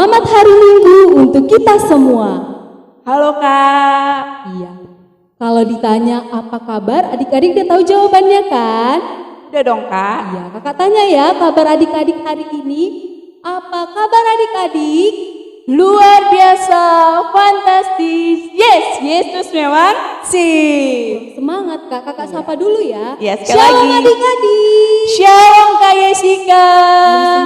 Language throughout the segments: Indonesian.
Selamat hari Minggu untuk kita semua. Halo Kak. Iya. Kalau ditanya apa kabar, adik-adik udah tahu jawabannya kan? Udah dong Kak. Iya, kakak tanya ya kabar adik-adik hari ini. Apa kabar adik-adik? Luar biasa, fantastis. Yes, Yesus memang sih. Semangat Kak, kakak sapa dulu ya. Iya, sekali Shalom lagi. adik-adik. Shalom Kak Yesika.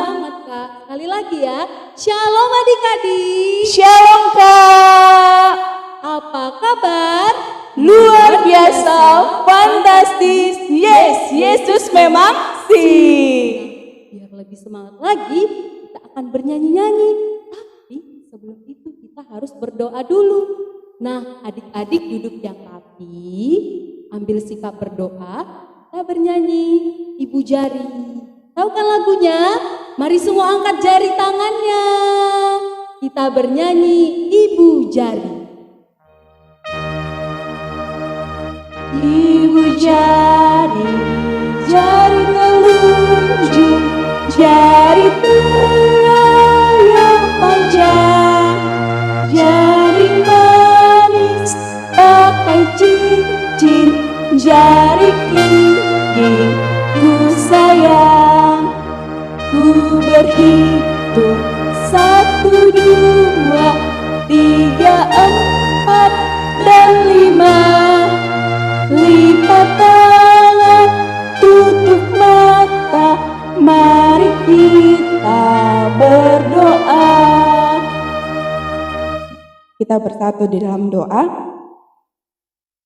Semangat Kak. Sekali lagi ya. Shalom adik-adik. Shalom Kak. Apa kabar? Luar biasa, fantastis. Yes, Yesus memang sih. Biar lebih semangat lagi, kita akan bernyanyi-nyanyi. Tapi sebelum itu kita harus berdoa dulu. Nah, adik-adik duduk yang rapi, ambil sikap berdoa, kita bernyanyi Ibu Jari. Tahu kan lagunya? Mari semua angkat jari tangannya. Kita bernyanyi Ibu Jari. Ibu jari, jari telunjuk, jari tengah yang panjang, jari manis pakai cincin, jari gigi ku sayang. Ku berhitung 1, 2, 3, 4, dan 5. Lipat tangan, tutup mata, mari kita berdoa. Kita bersatu di dalam doa.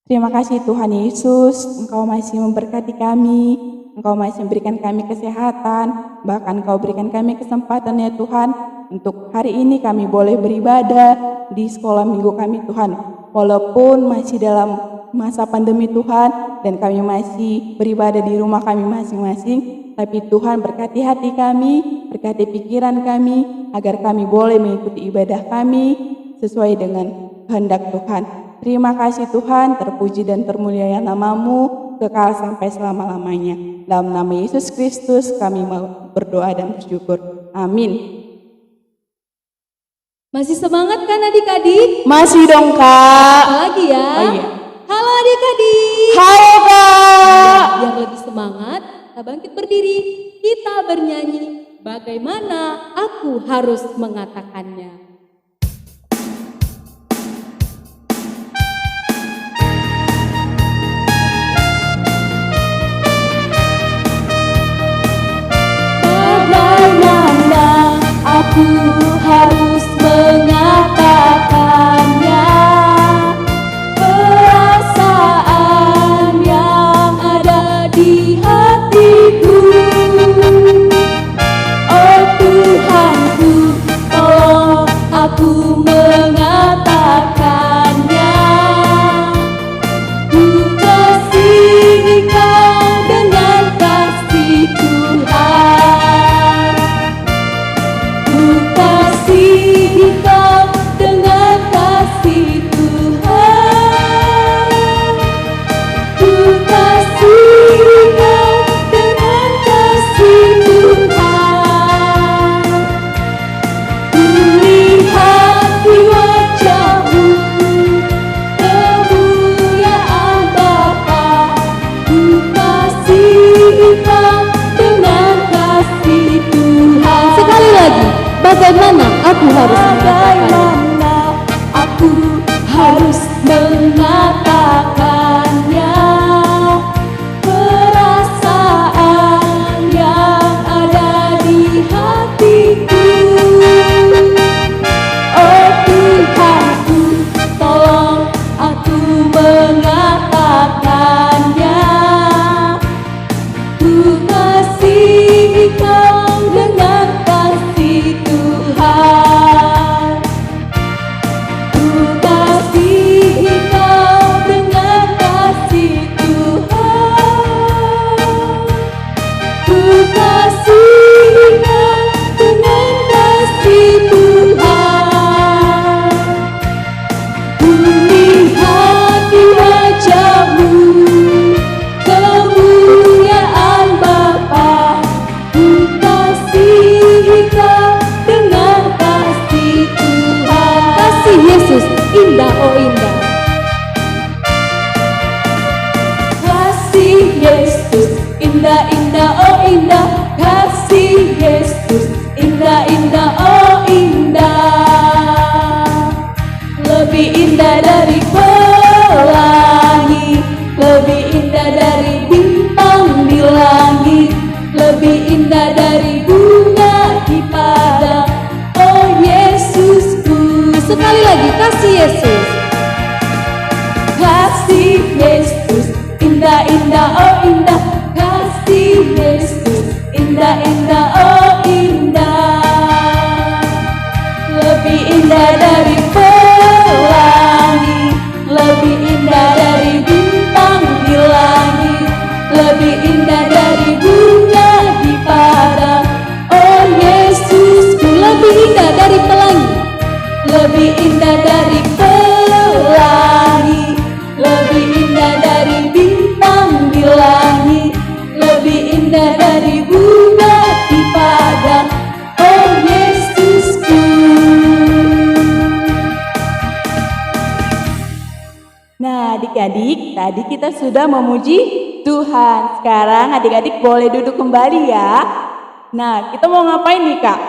Terima kasih Tuhan Yesus, Engkau masih memberkati kami, Engkau masih memberikan kami kesehatan, bahkan Engkau berikan kami kesempatan ya Tuhan, untuk hari ini kami boleh beribadah di sekolah minggu kami Tuhan. Walaupun masih dalam masa pandemi Tuhan dan kami masih beribadah di rumah kami masing-masing, tapi Tuhan berkati hati kami, berkati pikiran kami, agar kami boleh mengikuti ibadah kami sesuai dengan kehendak Tuhan. Terima kasih Tuhan, terpuji dan termulia nama-Mu, kekal sampai selama-lamanya. Dalam nama Yesus Kristus kami mau berdoa dan bersyukur. Amin. Masih semangat kan adik-adik? Masih dong Kak. Apa lagi ya? Oh iya. Halo adik-adik. Halo Kak. Biar lebih semangat, kita bangkit berdiri. Kita bernyanyi, bagaimana aku harus mengatakannya. Bagaimana aku harus mengatakannya, perasaan yang ada di hatiku. Oh Tuhanku, tolong aku mengatakannya. Ku kasihi Kau dengan kasih Tuhan. Ku kasihi Kau dengan kasih Tuhan. Ku kasihi Kau dengan kasih Tuhan. Ku lihat di wajah-Mu kemuliaan Bapa. Ku kasihi Kau dengan kasih Tuhan. Sekali lagi, bagaimana aku harus mengatakannya? Bagaimana aku harus mengatakannya, perasaan yang ada di hatiku. Oh Tuhanku, tolong aku mengatakannya. Ku kasihi Kau dengan kasih Tuhan. Ku kasihi Kau dengan kasih Yesus indah-indah, oh indah, lebih indah dari pelangi, lebih indah dari bintang di langit, lebih indah dari bunga di padang. Oh Yesusku, sekali lagi kasih Yesus, kasih Yesus indah-indah, oh indah, kasih Yesus indah-indah, oh indah, lebih indah dari pelangi, lebih indah dari bintang di langit, lebih indah dari bunga di padang. Oh Yesusku, lebih indah dari pelangi, lebih indah dari pelangi, lebih indah dari bintang di langit, lebih indah dari bunga di padang. Oh Yesusku. Nah, adik-adik, tadi kita sudah memuji Tuhan. Sekarang adik-adik boleh duduk kembali ya. Nah, kita mau ngapain nih, Kak?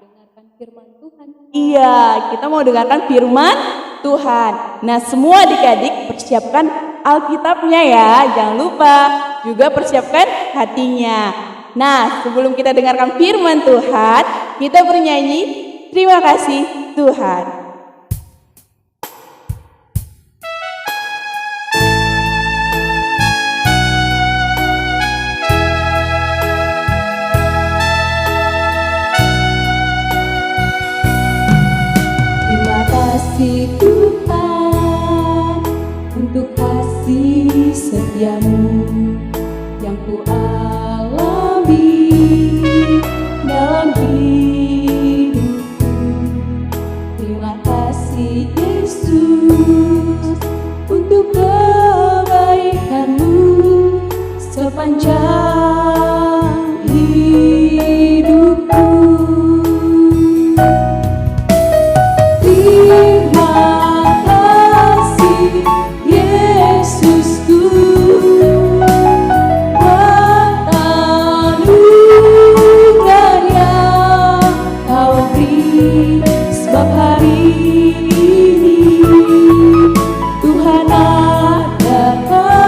Mendengarkan firman Tuhan. Iya, kita mau dengarkan firman Tuhan. Nah, semua adik-adik persiapkan Alkitabnya ya. Jangan lupa juga persiapkan hatinya. Nah, sebelum kita dengarkan firman Tuhan, kita bernyanyi terima kasih Tuhan. Terima kasih Tuhan untuk kasih setiamu yang ku alami dalam hidupku. Terima kasih Yesus untuk kebaikanmu sepanjang hidupku. Terima kasih Yesusku buat anugerah yang Kau beri, sebab hari ini Tuhan adakan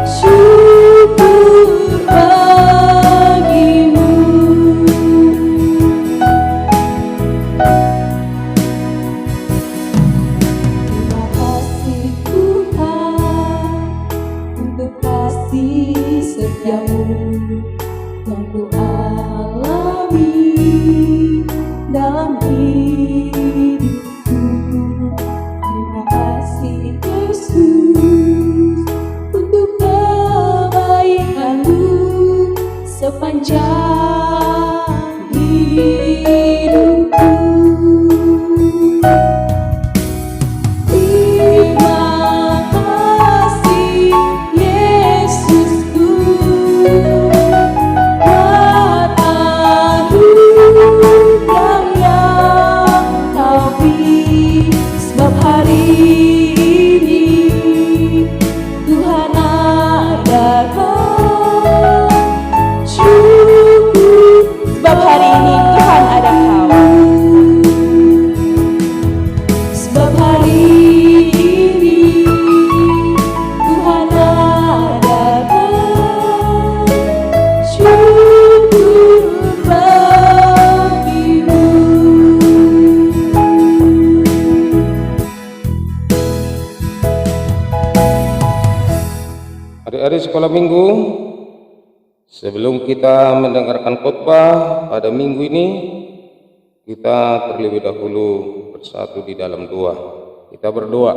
syukur bagimu. Terima kasih Tuhan untuk kasih setiamu yang ku alami dalam hidupku. Terima kasih Yesus untuk kebaikanmu sepanjang hidupku. Terima kasih Yesusku buat anugerah yang Kau beri, sebab hari ini Tuhan adakan syukur. Sebab hari ini Tuhan ada Kau. Sebab hari ini Tuhan adakan syukur bagimu. Adik-adik sekolah minggu, sebelum kita mendengarkan khotbah pada minggu ini, kita terlebih dahulu bersatu di dalam doa. Kita berdoa.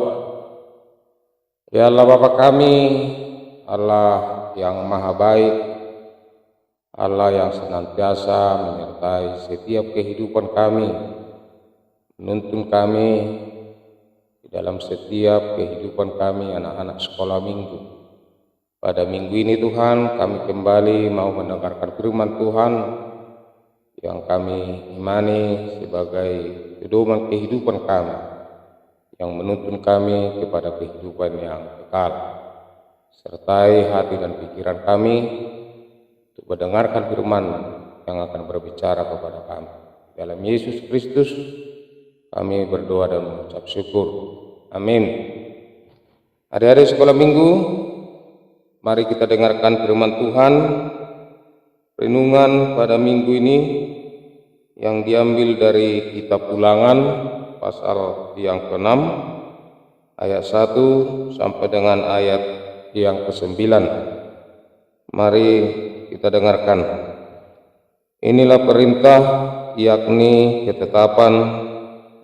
Ya Allah Bapa kami, Allah yang maha baik, Allah yang senantiasa menyertai setiap kehidupan kami, menuntun kami di dalam setiap kehidupan kami anak-anak sekolah minggu. Pada minggu ini Tuhan, kami kembali mau mendengarkan firman Tuhan yang kami imani sebagai pedoman kehidupan kami, yang menuntun kami kepada kehidupan yang kekal. Sertai hati dan pikiran kami, untuk mendengarkan firman yang akan berbicara kepada kami. Dalam Yesus Kristus kami berdoa dan mengucap syukur. Amin. Adik-adik sekolah minggu, mari kita dengarkan firman Tuhan. Renungan pada minggu ini yang diambil dari kitab Ulangan pasal yang ke-6 ayat 1 sampai dengan ayat yang ke-9. Mari kita dengarkan. Inilah perintah, yakni ketetapan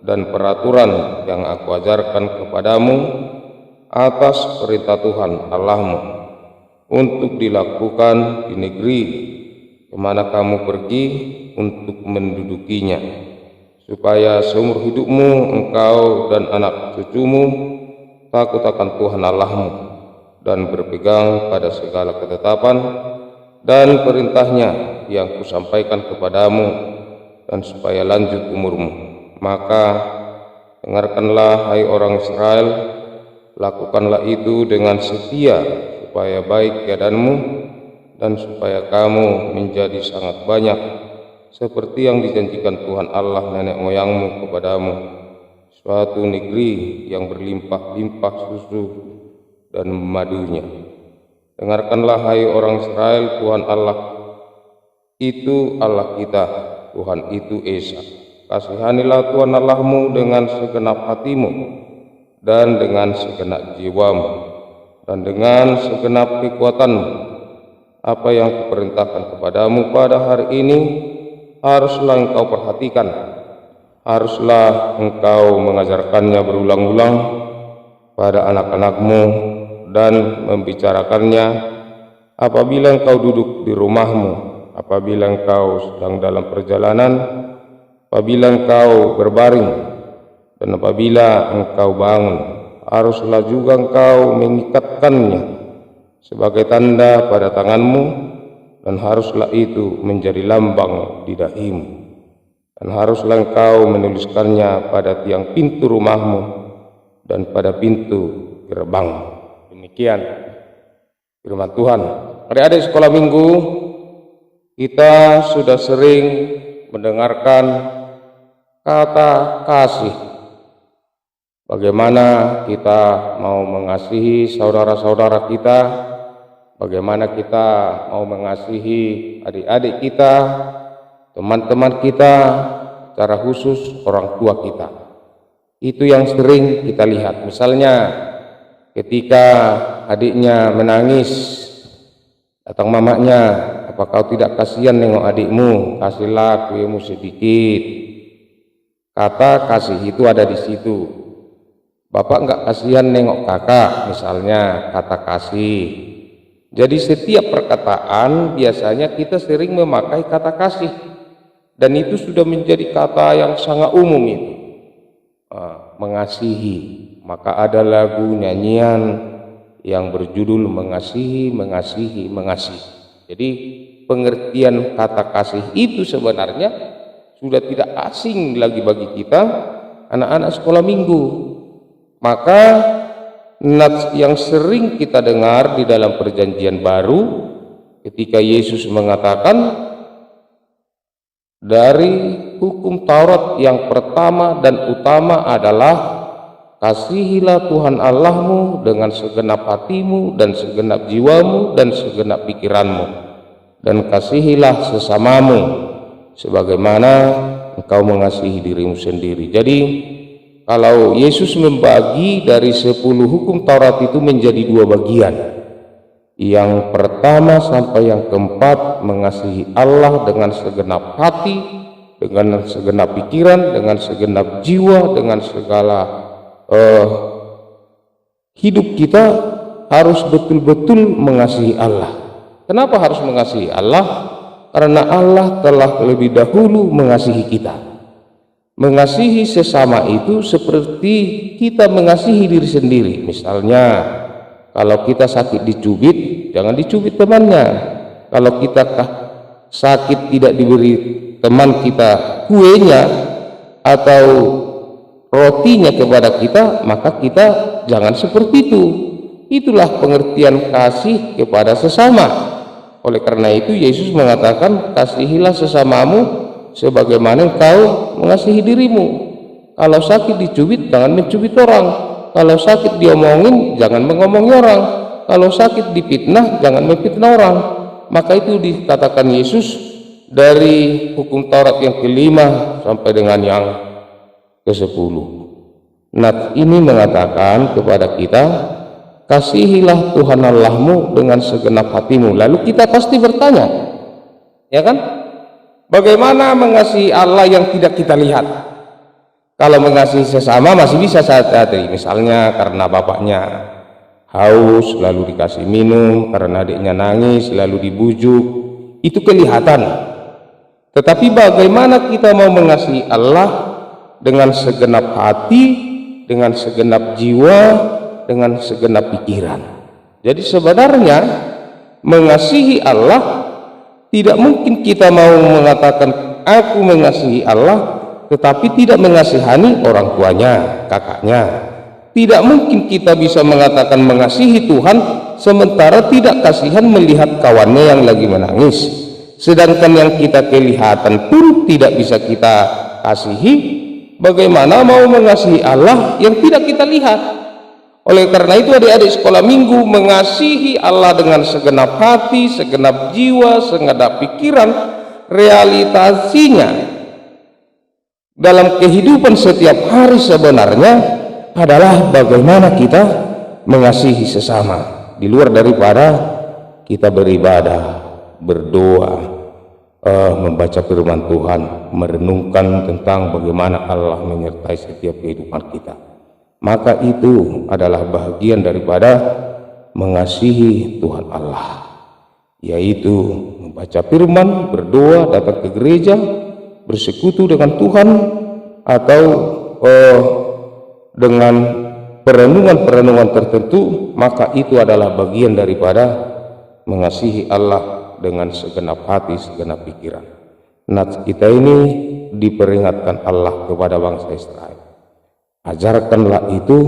dan peraturan yang aku ajarkan kepadamu atas perintah Tuhan Allahmu, untuk dilakukan di negeri kemana kamu pergi untuk mendudukinya, supaya seumur hidupmu engkau dan anak cucumu takut akan Tuhan Allahmu dan berpegang pada segala ketetapan dan perintahnya yang kusampaikan kepadamu, dan supaya lanjut umurmu. Maka dengarkanlah, hai orang Israel, lakukanlah itu dengan setia, supaya baik keadaanmu dan supaya kamu menjadi sangat banyak, seperti yang dijanjikan Tuhan Allah nenek moyangmu kepadamu, suatu negeri yang berlimpah-limpah susu dan madunya. Dengarkanlah, hai orang Israel, Tuhan Allah itu Allah kita, Tuhan itu Esa. Kasihanilah Tuhan Allahmu dengan segenap hatimu, dan dengan segenap jiwamu, dan dengan segenap kekuatanmu. Apa yang kuperintahkan kepadamu pada hari ini haruslah engkau perhatikan, haruslah engkau mengajarkannya berulang-ulang pada anak-anakmu dan membicarakannya apabila engkau duduk di rumahmu, apabila engkau sedang dalam perjalanan, apabila engkau berbaring, dan apabila engkau bangun. Haruslah juga engkau mengikatkannya sebagai tanda pada tanganmu, dan haruslah itu menjadi lambang di dahimu, dan haruslah engkau menuliskannya pada tiang pintu rumahmu dan pada pintu gerbang. Demikian firman Tuhan. Adik-adik sekolah minggu, kita sudah sering mendengarkan kata kasih. Bagaimana kita mau mengasihi saudara-saudara kita, bagaimana kita mau mengasihi adik-adik kita, teman-teman kita, secara khusus orang tua kita. Itu yang sering kita lihat. Misalnya ketika adiknya menangis, datang mamanya, apa kau tidak kasihan nengok adikmu? Kasihlah kuemu sedikit. Kata kasih itu ada di situ. Bapak enggak kasihan nengok kakak, misalnya kata kasih. Jadi setiap perkataan biasanya kita sering memakai kata kasih, dan itu sudah menjadi kata yang sangat umum itu. Mengasihi. Maka ada lagu nyanyian yang berjudul Mengasihi, Mengasihi, Mengasihi. Jadi pengertian kata kasih itu sebenarnya sudah tidak asing lagi bagi kita anak-anak sekolah minggu. Maka nats yang sering kita dengar di dalam perjanjian baru ketika Yesus mengatakan dari hukum Taurat yang pertama dan utama adalah kasihilah Tuhan Allahmu dengan segenap hatimu dan segenap jiwamu dan segenap pikiranmu, dan kasihilah sesamamu sebagaimana engkau mengasihi dirimu sendiri. Jadi kalau Yesus membagi dari 10 hukum Taurat itu menjadi 2 bagian. Yang pertama sampai yang keempat, mengasihi Allah dengan segenap hati, dengan segenap pikiran, dengan segenap jiwa, dengan segala hidup kita harus betul-betul mengasihi Allah. Kenapa harus mengasihi Allah? Karena Allah telah lebih dahulu mengasihi kita. Mengasihi sesama itu seperti kita mengasihi diri sendiri. Misalnya kalau kita sakit dicubit, jangan dicubit temannya. Kalau kita sakit tidak diberi teman kita kuenya atau rotinya kepada kita, maka kita jangan seperti itu. Itulah pengertian kasih kepada sesama. Oleh karena itu Yesus mengatakan, kasihilah sesamamu sebagaimana engkau mengasihi dirimu. Kalau sakit dicubit, jangan mencubit orang. Kalau sakit diomongin, jangan mengomongi orang. Kalau sakit dipitnah, jangan memfitnah orang. Maka itu dikatakan Yesus dari hukum Taurat yang kelima sampai dengan yang ke-10. Nah, ini mengatakan kepada kita, kasihilah Tuhan Allahmu dengan segenap hatimu. Lalu kita pasti bertanya, ya kan? Bagaimana mengasihi Allah yang tidak kita lihat? Kalau mengasihi sesama masih bisa saya hati. Misalnya karena bapaknya haus lalu dikasih minum, karena adiknya nangis lalu dibujuk, itu kelihatan. Tetapi bagaimana kita mau mengasihi Allah dengan segenap hati, dengan segenap jiwa, dengan segenap pikiran? Jadi sebenarnya mengasihi Allah tidak mungkin kita mau mengatakan aku mengasihi Allah tetapi tidak mengasihani orang tuanya, kakaknya. Tidak mungkin kita bisa mengatakan mengasihi Tuhan sementara tidak kasihan melihat kawannya yang lagi menangis. Sedangkan yang kita kelihatan pun tidak bisa kita kasihi, bagaimana mau mengasihi Allah yang tidak kita lihat? Oleh karena itu adik-adik sekolah minggu, mengasihi Allah dengan segenap hati, segenap jiwa, segenap pikiran, realitasinya dalam kehidupan setiap hari sebenarnya adalah bagaimana kita mengasihi sesama, di luar daripada kita beribadah, berdoa, membaca firman Tuhan, merenungkan tentang bagaimana Allah menyertai setiap kehidupan kita. Maka itu adalah bagian daripada mengasihi Tuhan Allah, yaitu membaca firman, berdoa, datang ke gereja, bersekutu dengan Tuhan, atau dengan perenungan-perenungan tertentu. Maka itu adalah bagian daripada mengasihi Allah dengan segenap hati, segenap pikiran. Nah, kita ini diperingatkan Allah kepada bangsa Israel, ajarkanlah itu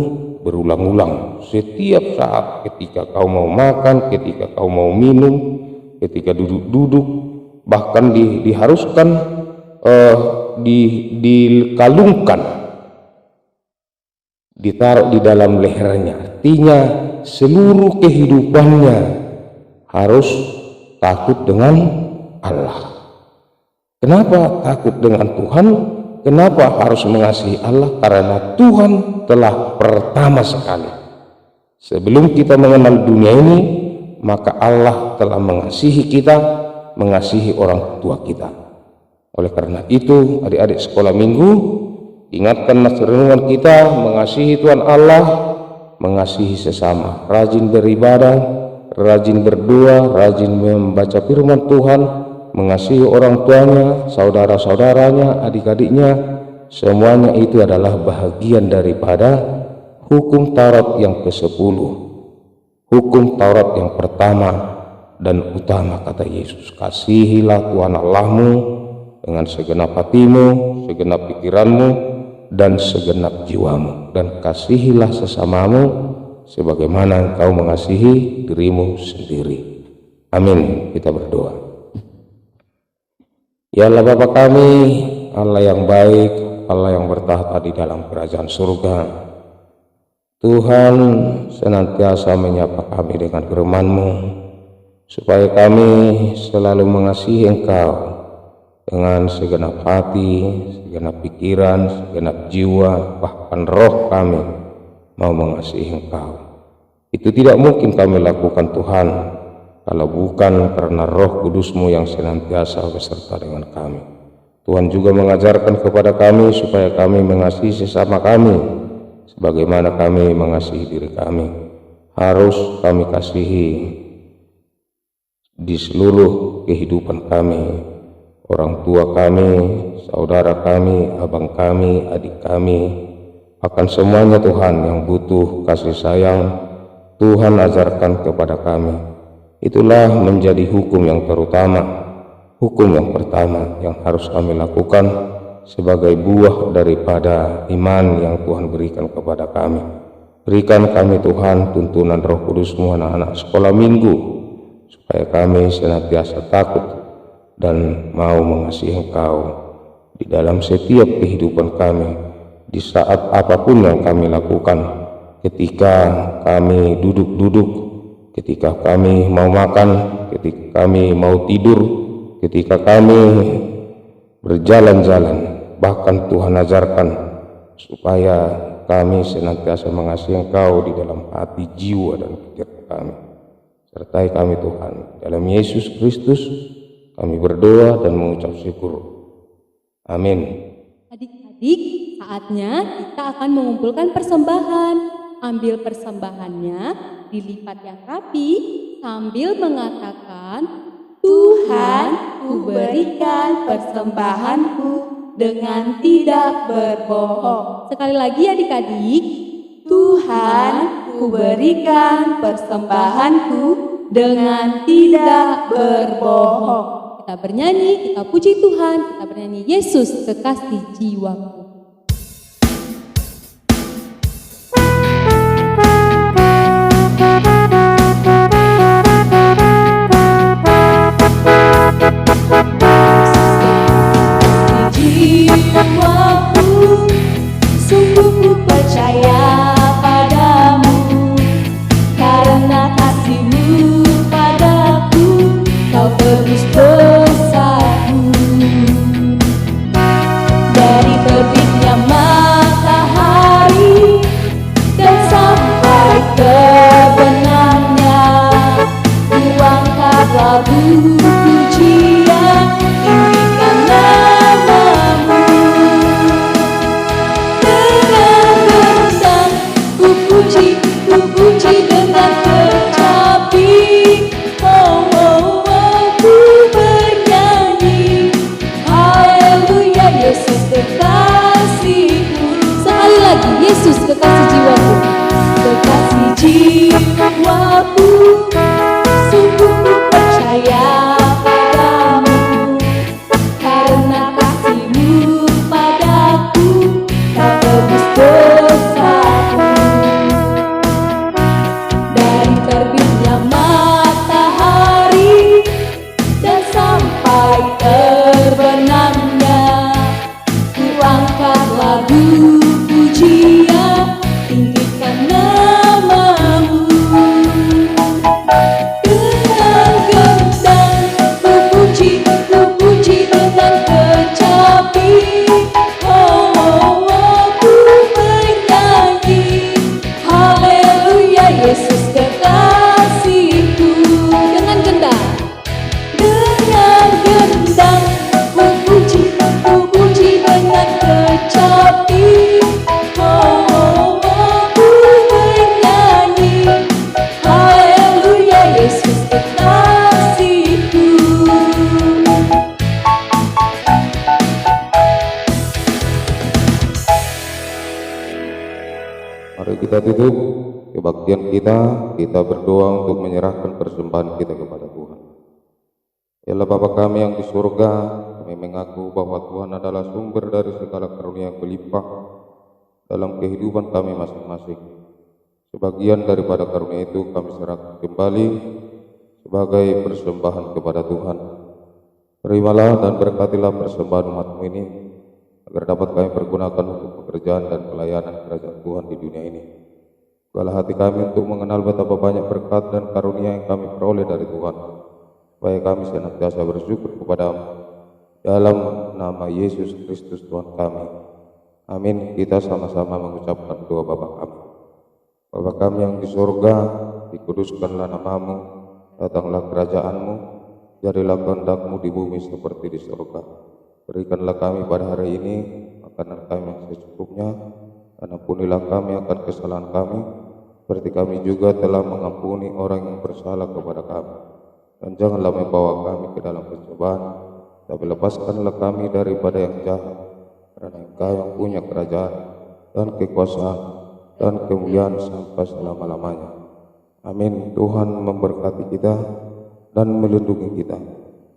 berulang-ulang setiap saat, ketika kau mau makan, ketika kau mau minum, ketika duduk-duduk, bahkan diharuskan dikalungkan, ditaruh di dalam lehernya. Artinya seluruh kehidupannya harus takut dengan Allah. Kenapa takut dengan Tuhan? Kenapa harus mengasihi Allah? Karena Tuhan telah pertama sekali, sebelum kita mengenal dunia ini, maka Allah telah mengasihi kita, mengasihi orang tua kita. Oleh karena itu adik-adik sekolah minggu, ingatkanlah renungan kita, mengasihi Tuhan Allah, mengasihi sesama, rajin beribadah, rajin berdoa, rajin membaca firman Tuhan, mengasihi orang tuanya, saudara-saudaranya, adik-adiknya. Semuanya itu adalah bahagian daripada hukum Taurat yang ke-10, hukum Taurat yang pertama dan utama. Kata Yesus, kasihilah Tuhan Allahmu dengan segenap hatimu, segenap pikiranmu, dan segenap jiwamu, dan kasihilah sesamamu sebagaimana engkau mengasihi dirimu sendiri. Amin. Kita berdoa. Ya Allah Bapa kami, Allah yang baik, Allah yang bertahta di dalam kerajaan surga, Tuhan senantiasa menyapa kami dengan firman-Mu, supaya kami selalu mengasihi Engkau dengan segenap hati, segenap pikiran, segenap jiwa, bahkan roh kami mau mengasihi Engkau. Itu tidak mungkin kami lakukan Tuhan kalau bukan karena Roh Kudus-Mu yang senantiasa beserta dengan kami. Tuhan juga mengajarkan kepada kami supaya kami mengasihi sesama kami sebagaimana kami mengasihi diri kami. Harus kami kasihi di seluruh kehidupan kami, orang tua kami, saudara kami, abang kami, adik kami, akan semuanya Tuhan yang butuh kasih sayang, Tuhan ajarkan kepada kami. Itulah menjadi hukum yang terutama, hukum yang pertama yang harus kami lakukan sebagai buah daripada iman yang Tuhan berikan kepada kami. Berikan kami Tuhan tuntunan Roh Kudus-Mu, anak-anak sekolah minggu, supaya kami senantiasa takut dan mau mengasihi Engkau di dalam setiap kehidupan kami, di saat apapun yang kami lakukan, ketika kami duduk-duduk, ketika kami mau makan, ketika kami mau tidur, ketika kami berjalan-jalan. Bahkan Tuhan ajarkan supaya kami senantiasa mengasihi Engkau di dalam hati, jiwa, dan pikiran kami. Sertai kami Tuhan, dalam Yesus Kristus kami berdoa dan mengucap syukur. Amin. Adik-adik, saatnya kita akan mengumpulkan persembahan. Ambil persembahannya, dilipat yang rapi sambil mengatakan, Tuhan, ku berikan persembahanku dengan tidak berbohong. Sekali lagi adik-adik, Tuhan, ku berikan persembahanku dengan tidak berbohong. Kita bernyanyi, kita puji Tuhan, kita bernyanyi Yesus kekasih jiwaku. Jiwaku, sungguh ku percaya padamu, karena kasih-Mu padaku, Kau tebus dosaku. Dari terbitnya matahari dan sampai kebenamnya, ku angkat lagu pujian, tinggikan nama-Mu. Dengan gersang ku puji dengan kecapi. Oh, oh, oh, ku bernyanyi haleluya, Yesus kekasihku. Sekali lagi, Yesus kekasih jiwaku. Kekasih jiwaku, sungguh ku percaya padamu, karena kasih-Mu padaku, Kau tebus dosaku. Dari terbitnya matahari dan sampai terbenamnya, ku angkat lagu pujian, tinggikan nama-Mu. Dengan gendang ku puji dengan kecapi. Oh, oh, oh, ku bernyanyi haleluya, Yesus kekasihku. Dengan gendang ku puji dengan kecapi. Oh, oh, oh, ku bernyanyi haleluya, Yesus kekasihku. Mari kita tutup kebaktian kita berdoa untuk menyerahkan persembahan kita kepada Tuhan. Ya Allah Bapa kami yang di surga, kami mengaku bahwa Tuhan adalah sumber dari segala karunia yang berlimpah dalam kehidupan kami masing-masing. Sebagian daripada karunia itu kami serahkan kembali sebagai persembahan kepada Tuhan. Terimalah dan berkatilah persembahan umat-Mu ini, agar dapat kami pergunakan untuk pekerjaan dan pelayanan kerajaan Tuhan di dunia ini. Bukalah hati kami untuk mengenal betapa banyak berkat dan karunia yang kami peroleh dari Tuhan, supaya kami senantiasa bersyukur kepada-Mu dalam nama Yesus Kristus Tuhan kami. Amin. Kita sama-sama mengucapkan doa Bapa kami. Bapa kami yang di surga, dikuduskanlah nama-Mu, datanglah kerajaan-Mu, jadilah kehendak-Mu di bumi seperti di surga. Berikanlah kami pada hari ini makanan kami yang secukupnya, dan ampunilah kami akan kesalahan kami, seperti kami juga telah mengampuni orang yang bersalah kepada kami. Dan janganlah membawa kami ke dalam pencobaan, tapi lepaskanlah kami daripada yang jahat, karena Engkau yang punya kerajaan dan kekuasaan dan kemuliaan sampai selama-lamanya. Amin. Tuhan memberkati kita dan melindungi kita.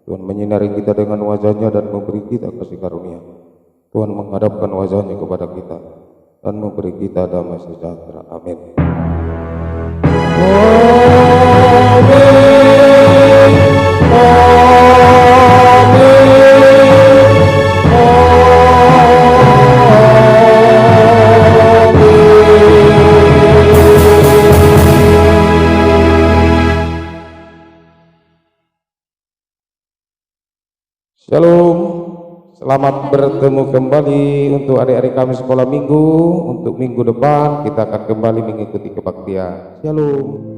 Tuhan menyinari kita dengan wajah-Nya dan memberi kita kasih karunia. Tuhan menghadapkan wajah-Nya kepada kita dan memberi kita damai sejahtera. Amin. Amin. Shalom. Selamat bertemu kembali untuk adik-adik kami sekolah minggu. Untuk minggu depan kita akan kembali mengikuti kebaktian. Shalom.